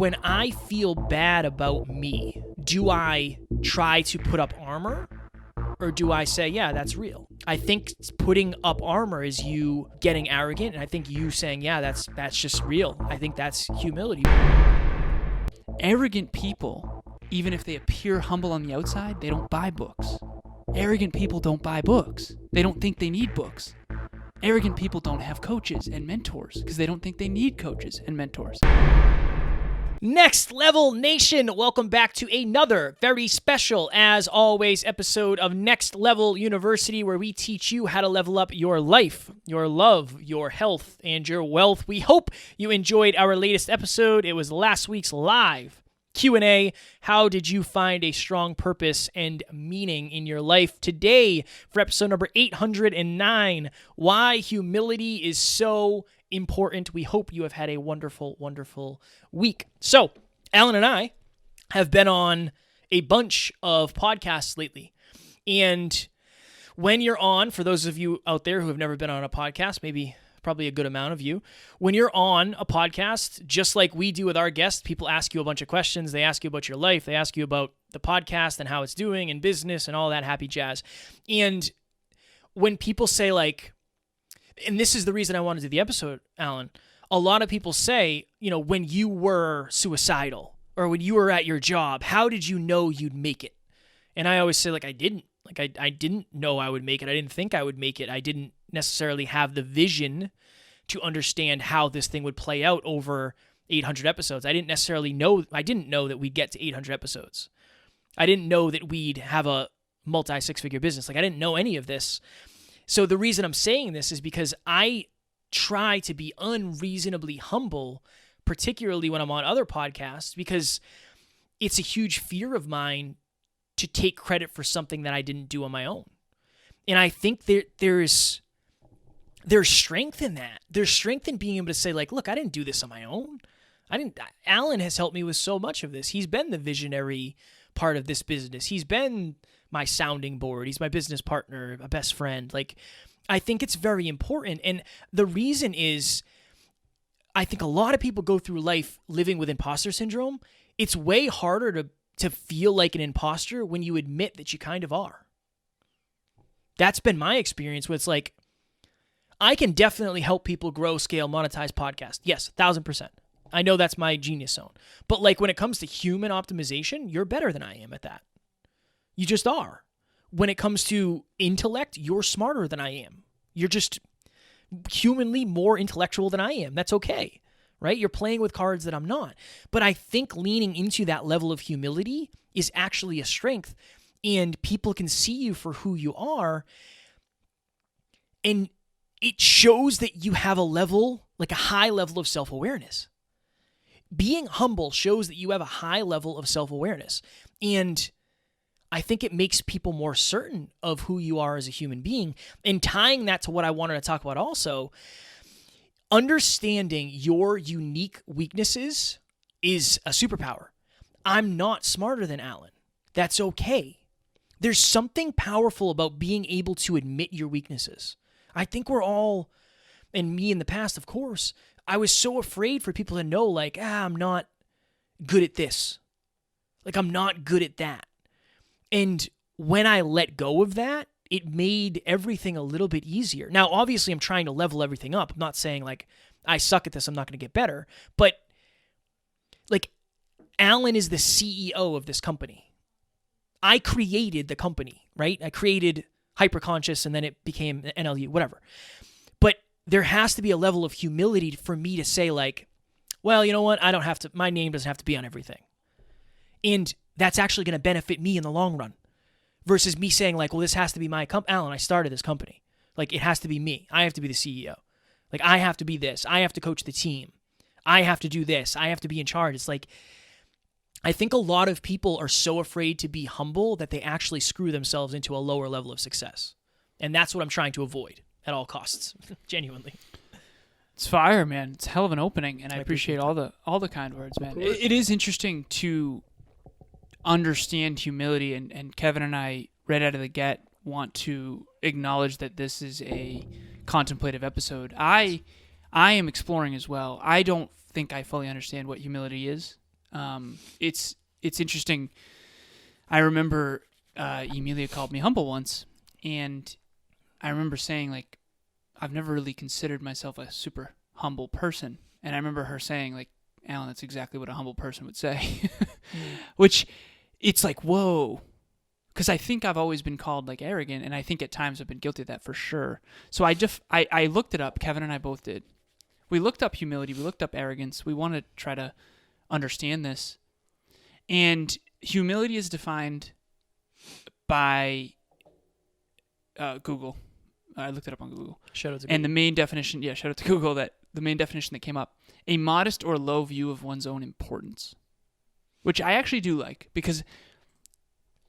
when I feel bad about me, do I try to put up armor? Or do I say, yeah, that's real? I think putting up armor is you getting arrogant, and I think you saying, yeah, that's just real. I think that's humility. Arrogant people, even if they appear humble on the outside, they don't buy books. Arrogant people don't buy books. They don't think they need books. Arrogant people don't have coaches and mentors because they don't think they need coaches and mentors. Next Level Nation, welcome back to another very special, as always, episode of Next Level University, where we teach you how to level up your life, your love, your health, and your wealth. We hope you enjoyed our latest episode. It was last week's live Q&A. How did you find a strong purpose and meaning in your life? Today, for episode number 809, why humility is so important. We hope you have had a wonderful, wonderful week. So, Alan and I have been on a bunch of podcasts lately. And when you're on, for those of you out there who have never been on a podcast, probably a good amount of you, when you're on a podcast, just like we do with our guests, people ask you a bunch of questions. They ask you about your life. They ask you about the podcast and how it's doing and business and all that happy jazz. And when people say like, and this is the reason I wanted to do the episode, Alan, a lot of people say, when you were suicidal or when you were at your job, how did you know you'd make it? And I always say, I didn't. I didn't know I would make it. I didn't think I would make it. I didn't necessarily have the vision to understand how this thing would play out over 800 episodes. I didn't know that we'd get to 800 episodes. I didn't know that we'd have a multi-six-figure business. I didn't know any of this. So the reason I'm saying this is because I try to be unreasonably humble, particularly when I'm on other podcasts, because it's a huge fear of mine to take credit for something that I didn't do on my own. And I think there's strength in that. There's strength in being able to say, look, I didn't do this on my own. Alan has helped me with so much of this. He's been the visionary part of this business. He's been my sounding board. He's my business partner, a best friend. I think it's very important. And the reason is, I think a lot of people go through life living with imposter syndrome. It's way harder to feel like an imposter when you admit that you kind of are. That's been my experience where it's I can definitely help people grow, scale, monetize podcasts. Yes, 1,000%. I know that's my genius zone. But when it comes to human optimization, you're better than I am at that. You just are. When it comes to intellect, you're smarter than I am. You're just humanly more intellectual than I am. That's okay, right? You're playing with cards that I'm not. But I think leaning into that level of humility is actually a strength, and people can see you for who you are, and it shows that you have a high level of self-awareness. Being humble shows that you have a high level of self-awareness, and I think it makes people more certain of who you are as a human being. And tying that to what I wanted to talk about also, understanding your unique weaknesses is a superpower. I'm not smarter than Alan. That's okay. There's something powerful about being able to admit your weaknesses. I think we're all, and me in the past, of course, I was so afraid for people to know, I'm not good at this. I'm not good at that. And when I let go of that, it made everything a little bit easier. Now, obviously, I'm trying to level everything up. I'm not saying, I suck at this, I'm not going to get better. But, Alan is the CEO of this company. I created the company, right? I created Hyperconscious, and then it became NLU, whatever. But there has to be a level of humility for me to say, well, you know what? I don't have to, my name doesn't have to be on everything. And that's actually going to benefit me in the long run versus me saying well, this has to be my company. Alan, I started this company. It has to be me. I have to be the CEO. I have to be this. I have to coach the team. I have to do this. I have to be in charge. It's I think a lot of people are so afraid to be humble that they actually screw themselves into a lower level of success. And that's what I'm trying to avoid at all costs. Genuinely. It's fire, man. It's a hell of an opening, and I appreciate all the kind words, man. It is interesting to understand humility, and Kevin and I, right out of the get, want to acknowledge that this is a contemplative episode. I am exploring as well. I don't think I fully understand what humility is. It's interesting. I remember Emilia called me humble once, and I remember saying, like, I've never really considered myself a super humble person. And I remember her saying, like, Alan, that's exactly what a humble person would say. Which, it's like, whoa. Because I think I've always been called, like, arrogant, and I think at times I've been guilty of that for sure. So I looked it up. Kevin and I both did. We looked up humility. We looked up arrogance. We want to try to understand this. And humility is defined by Google. I looked it up on Google. Shout out to Google. And the main definition, shout out to Google, that the main definition that came up, a modest or low view of one's own importance, which I actually do like, because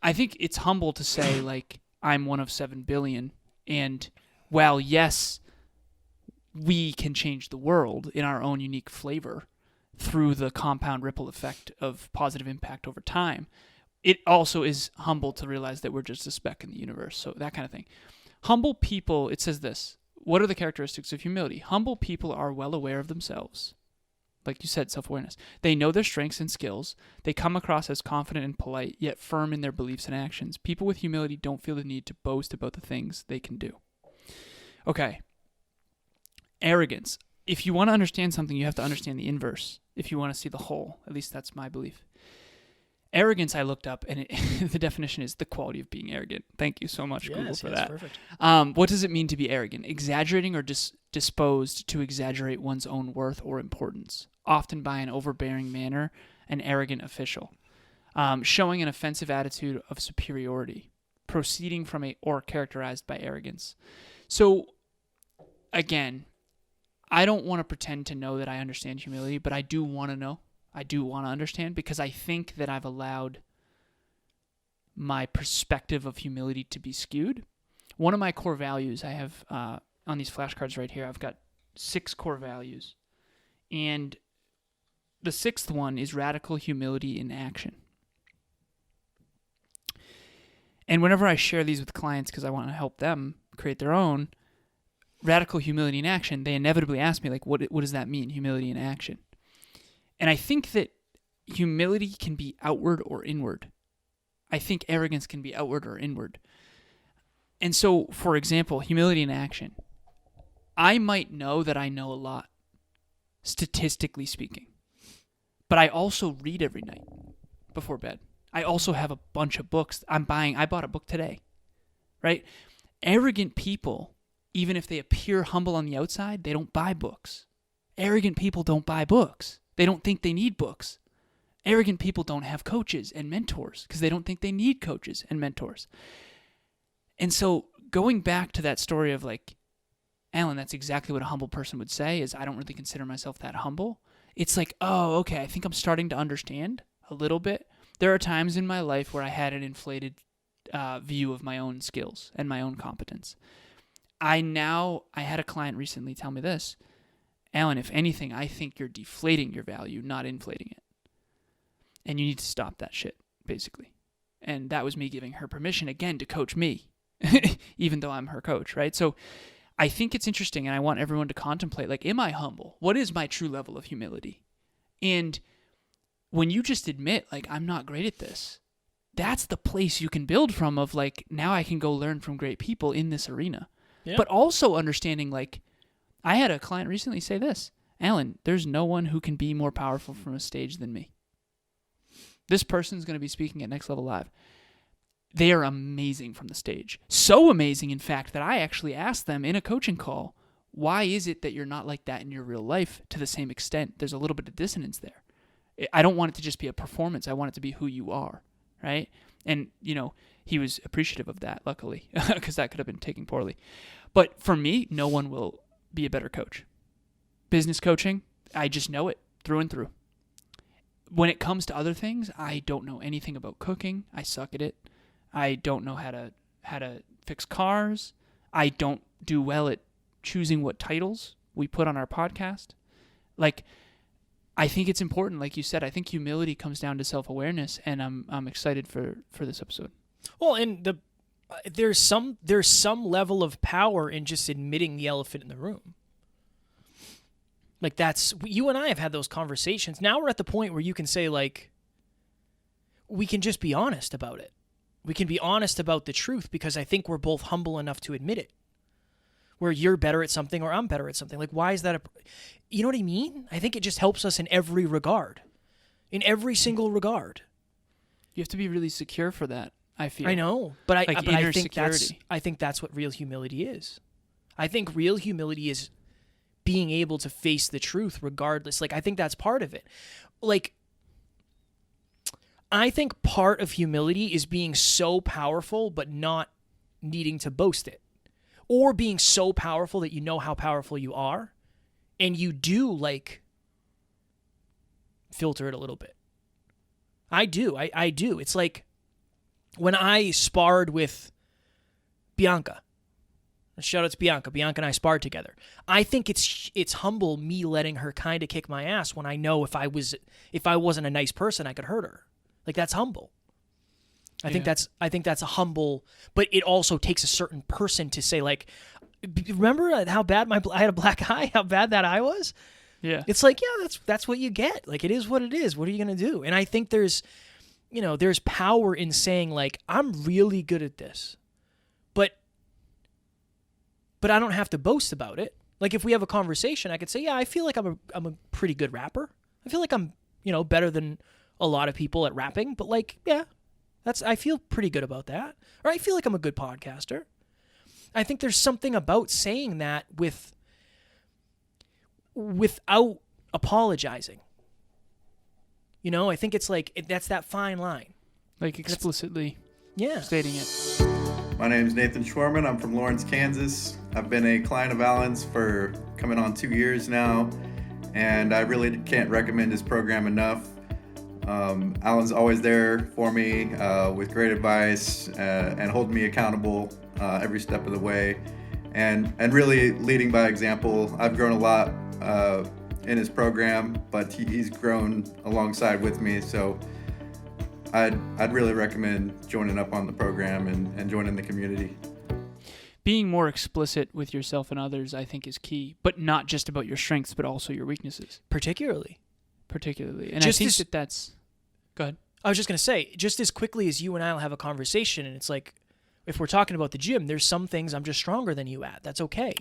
I think it's humble to say, like, I'm one of 7 billion, and while, yes, we can change the world in our own unique flavor through the compound ripple effect of positive impact over time, it also is humble to realize that we're just a speck in the universe, so that kind of thing. Humble people, it says this, what are the characteristics of humility? Humble people are well aware of themselves. Like you said, self-awareness. They know their strengths and skills. They come across as confident and polite, yet firm in their beliefs and actions. People with humility don't feel the need to boast about the things they can do. Okay. Arrogance. If you want to understand something, you have to understand the inverse. If you want to see the whole. At least that's my belief. Arrogance, I looked up, and the definition is the quality of being arrogant. Thank you so much, Google, for that. Perfect. What does it mean to be arrogant? Exaggerating or disposed to exaggerate one's own worth or importance, often by an overbearing manner, an arrogant official. Showing an offensive attitude of superiority, proceeding from or characterized by arrogance. So, again, I don't want to pretend to know that I understand humility, but I do want to know. I do want to understand, because I think that I've allowed my perspective of humility to be skewed. One of my core values, I have on these flashcards right here, I've got 6 core values. And the 6th one is radical humility in action. And whenever I share these with clients, because I want to help them create their own, radical humility in action, they inevitably ask me, like, what does that mean, humility in action? And I think that humility can be outward or inward. I think arrogance can be outward or inward. And so, for example, humility in action. I might know that I know a lot, statistically speaking. But I also read every night before bed. I also have a bunch of books I bought a book today, right? Arrogant people, even if they appear humble on the outside, they don't buy books. Arrogant people don't buy books. They don't think they need books. Arrogant people don't have coaches and mentors because they don't think they need coaches and mentors. And so going back to that story of, like, Alan, that's exactly what a humble person would say, is I don't really consider myself that humble. It's like, oh, okay, I think I'm starting to understand a little bit. There are times in my life where I had an inflated view of my own skills and my own competence. I had a client recently tell me this, Alan, if anything, I think you're deflating your value, not inflating it. And you need to stop that shit, basically. And that was me giving her permission, again, to coach me, even though I'm her coach, right? So I think it's interesting, and I want everyone to contemplate, like, am I humble? What is my true level of humility? And when you just admit, like, I'm not great at this, that's the place you can build from of, like, now I can go learn from great people in this arena. Yeah. But also understanding, like, I had a client recently say this, Alan, there's no one who can be more powerful from a stage than me. This person's going to be speaking at Next Level Live. They are amazing from the stage. So amazing, in fact, that I actually asked them in a coaching call, why is it that you're not like that in your real life to the same extent? There's a little bit of dissonance there. I don't want it to just be a performance. I want it to be who you are, right? And, you know, he was appreciative of that, luckily, because that could have been taken poorly. But for me, no one will be a better coach. Business coaching, I just know it through and through. When it comes to other things, I don't know anything about cooking. I suck at it. I don't know how to fix cars. I don't do well at choosing what titles we put on our podcast. Like, I think it's important, like you said. I think humility comes down to self-awareness, and I'm excited for this episode. Well, and there's some level of power in just admitting the elephant in the room. Like, that's, you and I have had those conversations. Now we're at the point where you can say, like, we can just be honest about it. We can be honest about the truth because I think we're both humble enough to admit it. Where you're better at something or I'm better at something. Like, why is that you know what I mean? I think it just helps us in every regard. In every single regard. You have to be really secure for that, I feel. I know, but I security. I think that's what real humility is. I think real humility is being able to face the truth regardless. Like, I think that's part of it. Like, I think part of humility is being so powerful but not needing to boast it. Or being so powerful that you know how powerful you are and you do, like, filter it a little bit. I do. I do. It's like when I sparred with Bianca. Shout out to Bianca. Bianca and I sparred together. I think it's humble me letting her kind of kick my ass when I know if I wasn't a nice person, I could hurt her. Like, that's humble. I think that's a humble, but it also takes a certain person to say, like, remember how bad I had a black eye, how bad that eye was? Yeah. It's like, yeah, that's what you get. Like, it is what it is. What are you going to do? And I think there's power in saying, like, I'm really good at this, but I don't have to boast about it. Like, if we have a conversation, I could say, yeah, I feel like I'm a pretty good rapper. I feel like I'm, better than a lot of people at rapping, but, like, yeah, I feel pretty good about that. Or I feel like I'm a good podcaster. I think there's something about saying that without apologizing. I think it's like, that's that fine line. Like, explicitly stating it. My name is Nathan Schwermann. I'm from Lawrence, Kansas. I've been a client of Alan's for coming on 2 years now, and I really can't recommend his program enough. Alan's always there for me with great advice and holding me accountable every step of the way, and really leading by example. I've grown a lot in his program, but he's grown alongside with me, so I'd really recommend joining up on the program and joining the community. Being more explicit with yourself and others, I think, is key, but not just about your strengths, but also your weaknesses. Particularly. And I think that's... Go ahead. I was just going to say, just as quickly as you and I will have a conversation, and it's like, if we're talking about the gym, there's some things I'm just stronger than you at. That's okay.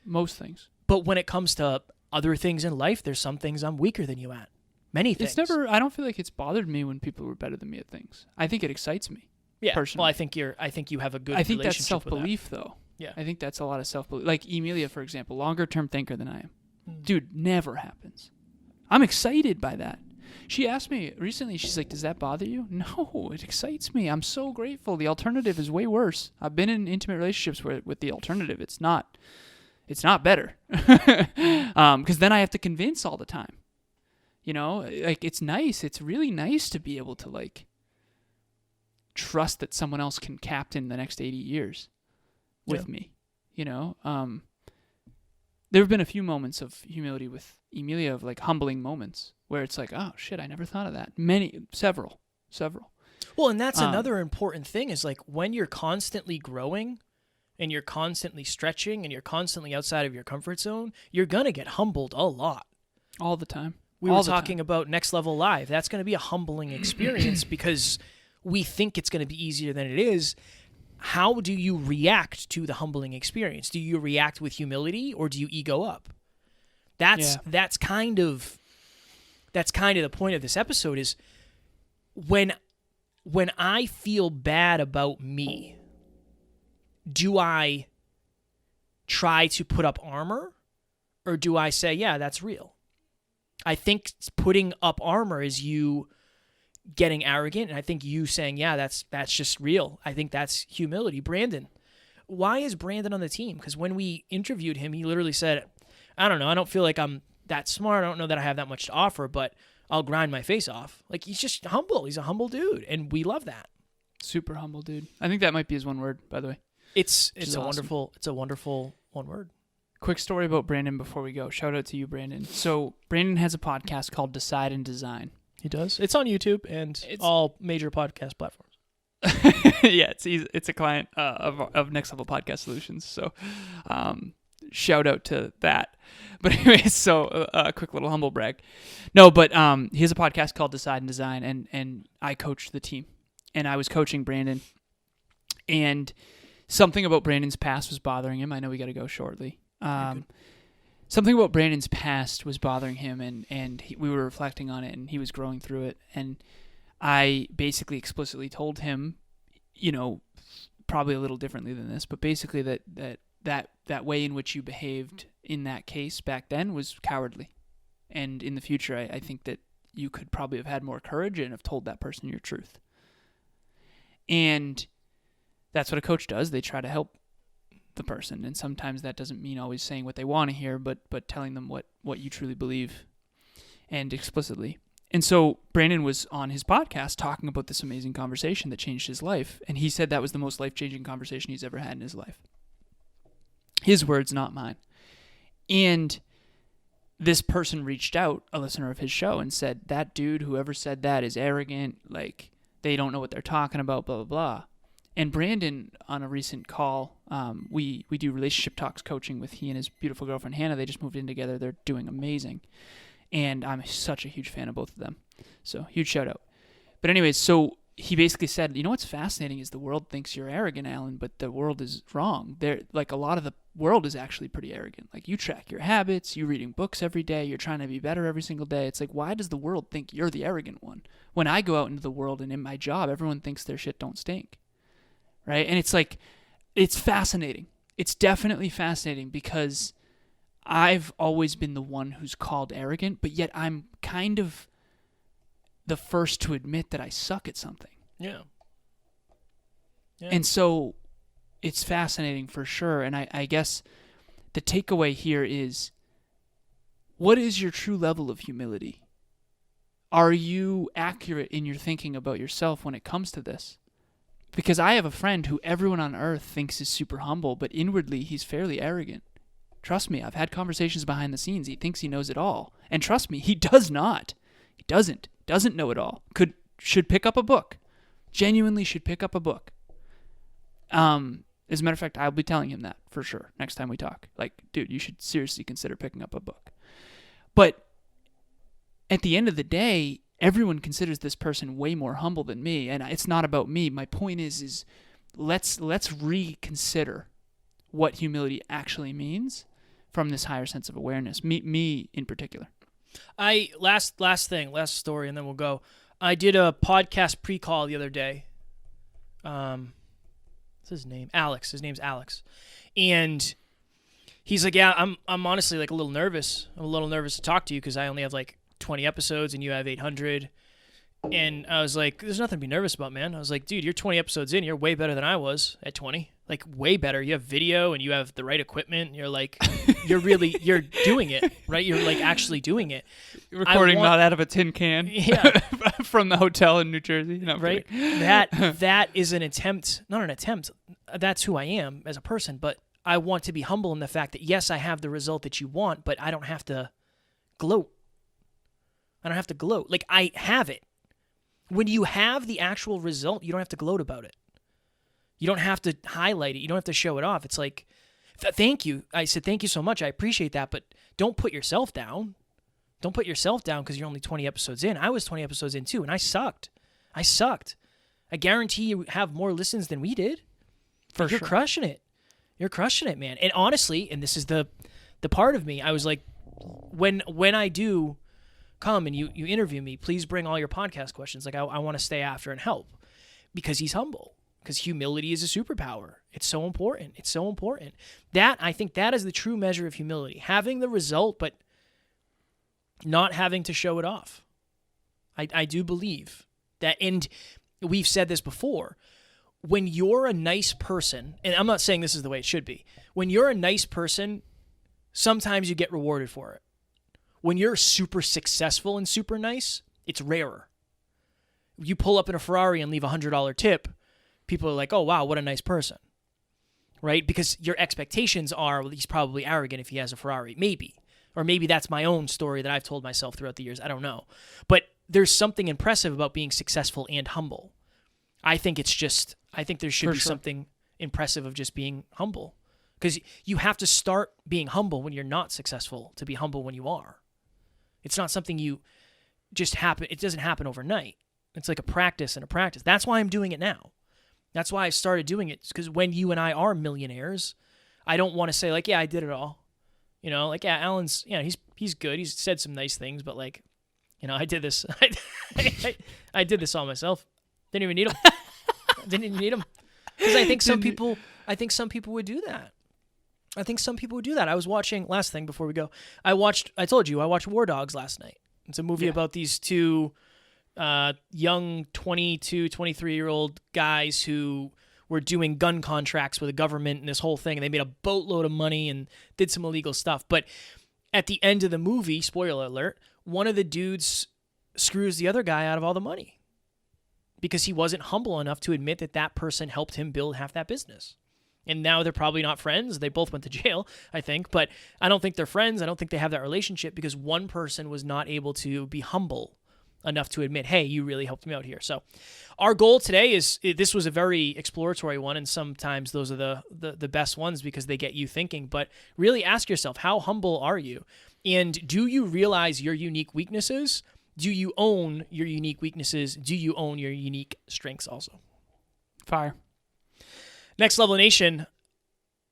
Most things. But when it comes to other things in life, there's some things I'm weaker than you at. Many things. I don't feel like it's bothered me when people were better than me at things. I think it excites me. Yeah. Personally. Well, I think you have a good relationship with that. I think that's self-belief, though. Yeah. I think that's a lot of self-belief. Like Emilia, for example, longer-term thinker than I am. Dude, never happens. I'm excited by that. She asked me recently, she's like, does that bother you? No, it excites me. I'm so grateful. The alternative is way worse. I've been in intimate relationships with the alternative. It's not better. Because then I have to convince all the time. Like, it's nice. It's really nice to be able to, like, trust that someone else can captain the next 80 years with me. There have been a few moments of humility with Emilia, of, like, humbling moments where it's like, oh shit, I never thought of that. Several. Well, and that's another important thing is, like, when you're constantly growing and you're constantly stretching and you're constantly outside of your comfort zone, you're going to get humbled a lot. All the time. We were talking about Next Level Live. That's going to be a humbling experience because we think it's going to be easier than it is. How do you react to the humbling experience? Do you react with humility or do you ego up? That's kind of the point of this episode is when I feel bad about me, do I try to put up armor or do I say, yeah, that's real? I think putting up armor is you getting arrogant, and I think you saying, yeah, that's just real. I think that's humility. Brandon. Why is Brandon on the team? Because when we interviewed him, he literally said, I don't know, I don't feel like I'm that smart. I don't know that I have that much to offer, but I'll grind my face off. Like, he's just humble. He's a humble dude, and we love that. Super humble dude. I think that might be his one word, by the way. It's a wonderful one word. Quick story about Brandon before we go. Shout out to you, Brandon. So Brandon has a podcast called Decide and Design. He does. It's on YouTube and all major podcast platforms. Yeah, it's a client of Next Level Podcast Solutions. So shout out to that. But anyways, so a quick little humble brag. No, but he has a podcast called Decide and Design, and I coached the team, and I was coaching Brandon, and something about Brandon's past was bothering him. I know we got to go shortly. Something about Brandon's past was bothering him, and we were reflecting on it, and he was growing through it, and I basically explicitly told him, probably a little differently than this, but basically that way in which you behaved in that case back then was cowardly. And in the future, I think that you could probably have had more courage and have told that person your truth. And that's what a coach does. They try to help the person. And sometimes that doesn't mean always saying what they want to hear, but telling them what you truly believe, and explicitly. And so Brandon was on his podcast talking about this amazing conversation that changed his life. And he said that was the most life-changing conversation he's ever had in his life. His words, not mine. And this person reached out, a listener of his show, and said, that dude, whoever said that, is arrogant. Like, they don't know what they're talking about, blah, blah, blah. And Brandon, on a recent call, we do relationship talks coaching with he and his beautiful girlfriend, Hannah. They just moved in together. They're doing amazing. And I'm such a huge fan of both of them. So, huge shout out. But anyways, so he basically said, what's fascinating is the world thinks you're arrogant, Alan, but the world is wrong. A lot of the world is actually pretty arrogant. Like, you track your habits, you're reading books every day, you're trying to be better every single day. It's like, why does the world think you're the arrogant one? When I go out into the world and in my job, everyone thinks their shit don't stink. Right? And it's like, it's fascinating. It's definitely fascinating because I've always been the one who's called arrogant, but yet I'm kind of the first to admit that I suck at something. Yeah. And so it's fascinating for sure. And I guess the takeaway here is, what is your true level of humility? Are you accurate in your thinking about yourself when it comes to this? Because I have a friend who everyone on earth thinks is super humble, but inwardly he's fairly arrogant. Trust me, I've had conversations behind the scenes. He thinks he knows it all. And trust me, he does not. He doesn't know it all. Should pick up a book. Genuinely should pick up a book. As a matter of fact, I'll be telling him that for sure next time we talk. Like, dude, you should seriously consider picking up a book. But at the end of the day, everyone considers this person way more humble than me, and it's not about me. My point is let's reconsider what humility actually means from this higher sense of awareness. Me in particular. Last story, and then we'll go. I did a podcast pre-call the other day. What's his name? Alex. His name's Alex. And he's like, yeah, I'm honestly like a little nervous. I'm a little nervous to talk to you because I only have like 20 episodes and you have 800. And I was like, there's nothing to be nervous about, man. I was like, dude, you're 20 episodes in. You're way better than I was at 20. Like, way better. You have video and you have the right equipment. You're like, you're doing it, right? You're like actually doing it. You're recording not out of a tin can. Yeah. From the hotel in New Jersey. No, right? That is an attempt, not an attempt. That's who I am as a person, but I want to be humble in the fact that, yes, I have the result that you want, but I don't have to gloat. Like, I have it. When you have the actual result, you don't have to gloat about it. You don't have to highlight it. You don't have to show it off. It's like, thank you. I said, thank you so much. I appreciate that, but don't put yourself down. Don't put yourself down because you're only 20 episodes in. I was 20 episodes in too, and I sucked. I guarantee you have more listens than we did. For sure. You're crushing it. You're crushing it, man. And honestly, and this is the part of me, I was like, when I do come and you interview me, please bring all your podcast questions. Like, I want to stay after and help because he's humble. Because humility is a superpower. It's so important. I think that is the true measure of humility. Having the result, but not having to show it off. I do believe that, and we've said this before, when you're a nice person, and I'm not saying this is the way it should be, when you're a nice person, sometimes you get rewarded for it. When you're super successful and super nice, it's rarer. You pull up in a Ferrari and leave a $100 tip, people are like, oh, wow, what a nice person, right? Because your expectations are, well, he's probably arrogant if he has a Ferrari. Maybe. Or maybe that's my own story that I've told myself throughout the years. I don't know. But there's something impressive about being successful and humble. I think there should be something impressive of just being humble. Because you have to start being humble when you're not successful to be humble when you are. It's not something you just happen. It doesn't happen overnight. It's like a practice and a practice. That's why I'm doing it now. That's why I started doing it. Because when you and I are millionaires, I don't want to say like, yeah, I did it all. You know, like, yeah, Alan's, yeah, he's good. He's said some nice things, but like, you know, I did this. I did this all myself. Didn't even need him. Didn't even need him. Because I think some people would do that. I was watching, last thing before we go, I watched War Dogs last night. It's a movie about these two young 22, 23-year-old guys who were doing gun contracts with the government and this whole thing. And they made a boatload of money and did some illegal stuff. But at the end of the movie, spoiler alert, one of the dudes screws the other guy out of all the money because he wasn't humble enough to admit that that person helped him build half that business. And now they're probably not friends. They both went to jail, I think. But I don't think they're friends. I don't think they have that relationship because one person was not able to be humble enough to admit, hey, you really helped me out here. So our goal today is, this was a very exploratory one, and sometimes those are the best ones because they get you thinking. But really ask yourself, how humble are you? And do you realize your unique weaknesses? Do you own your unique weaknesses? Do you own your unique strengths also? Fire. Next Level Nation,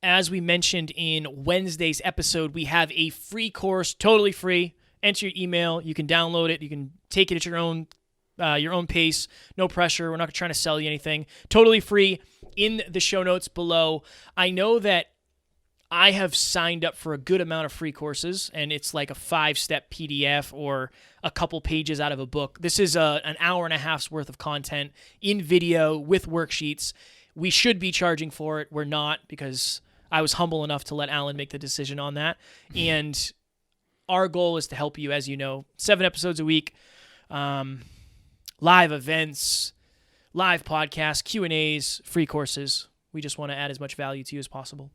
as we mentioned in Wednesday's episode, we have a free course, totally free. Enter your email. You can download it. You can take it at your own pace. No pressure. We're not trying to sell you anything. Totally free in the show notes below. I know that I have signed up for a good amount of free courses, and it's like a 5-step PDF or a couple pages out of a book. This is an hour and a half's worth of content in video with worksheets. We should be charging for it. We're not, because I was humble enough to let Alan make the decision on that. And our goal is to help you, as you know, 7 episodes a week, live events, live podcasts, Q&As, free courses. We just want to add as much value to you as possible.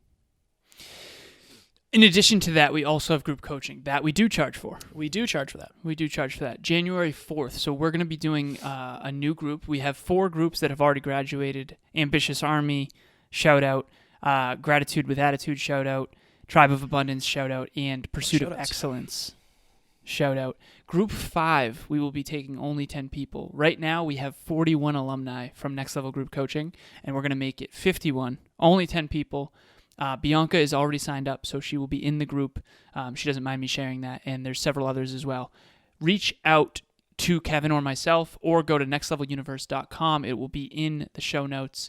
In addition to that, we also have group coaching that we do charge for. We do charge for that. January 4th. So we're going to be doing a new group. We have 4 groups that have already graduated. Ambitious Army, shout out. Gratitude with Attitude, shout out. Tribe of Abundance, shout out. And Pursuit of Excellence, shout out. Group 5, we will be taking only 10 people. Right now, we have 41 alumni from Next Level Group Coaching, and we're going to make it 51. Only 10 people. Bianca is already signed up, so she will be in the group. She doesn't mind me sharing that, and there's several others as well. Reach out to Kevin or myself, or go to nextleveluniverse.com. It will be in the show notes.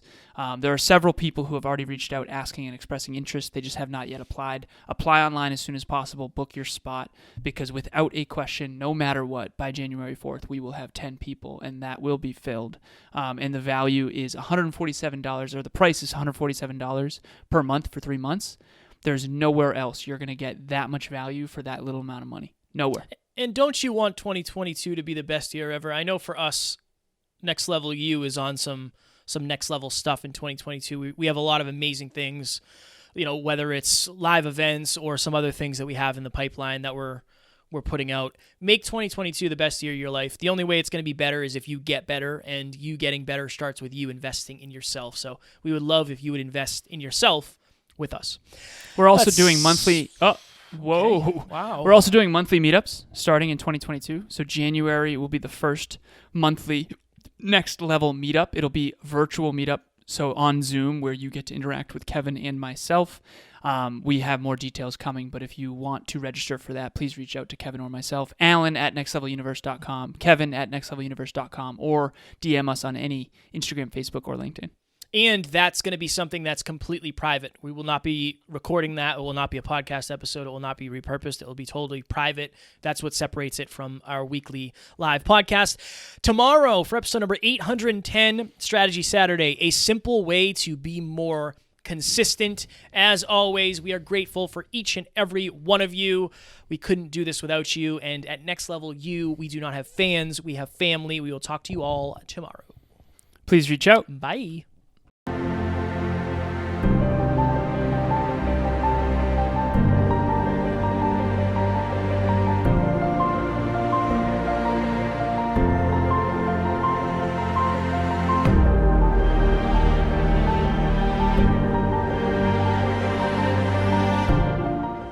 There are several people who have already reached out asking and expressing interest. They just have not yet applied. Apply online as soon as possible. Book your spot, because without a question, no matter what, by January 4th, we will have 10 people, and that will be filled. And the value is $147, or the price is $147 per month for 3 months. There's nowhere else you're going to get that much value for that little amount of money. Nowhere. And don't you want 2022 to be the best year ever? I know for us, Next Level U is on some next level stuff in 2022. We have a lot of amazing things, you know, whether it's live events or some other things that we have in the pipeline that we're putting out. Make 2022 the best year of your life. The only way it's going to be better is if you get better, and you getting better starts with you investing in yourself. So we would love if you would invest in yourself with us. We're also doing monthly... Whoa. Okay. Wow. We're also doing monthly meetups starting in 2022. So January will be the first monthly Next Level meetup. It'll be virtual meetup, so on Zoom, where you get to interact with Kevin and myself. We have more details coming, but if you want to register for that, please reach out to Kevin or myself. Alan at nextleveluniverse.com, Kevin at nextleveluniverse.com, or DM us on any Instagram, Facebook, or LinkedIn. And that's going to be something that's completely private. We will not be recording that. It will not be a podcast episode. It will not be repurposed. It will be totally private. That's what separates it from our weekly live podcast. Tomorrow, for episode number 810, Strategy Saturday, a simple way to be more consistent. As always, we are grateful for each and every one of you. We couldn't do this without you. And at Next Level U, we do not have fans. We have family. We will talk to you all tomorrow. Please reach out. Bye.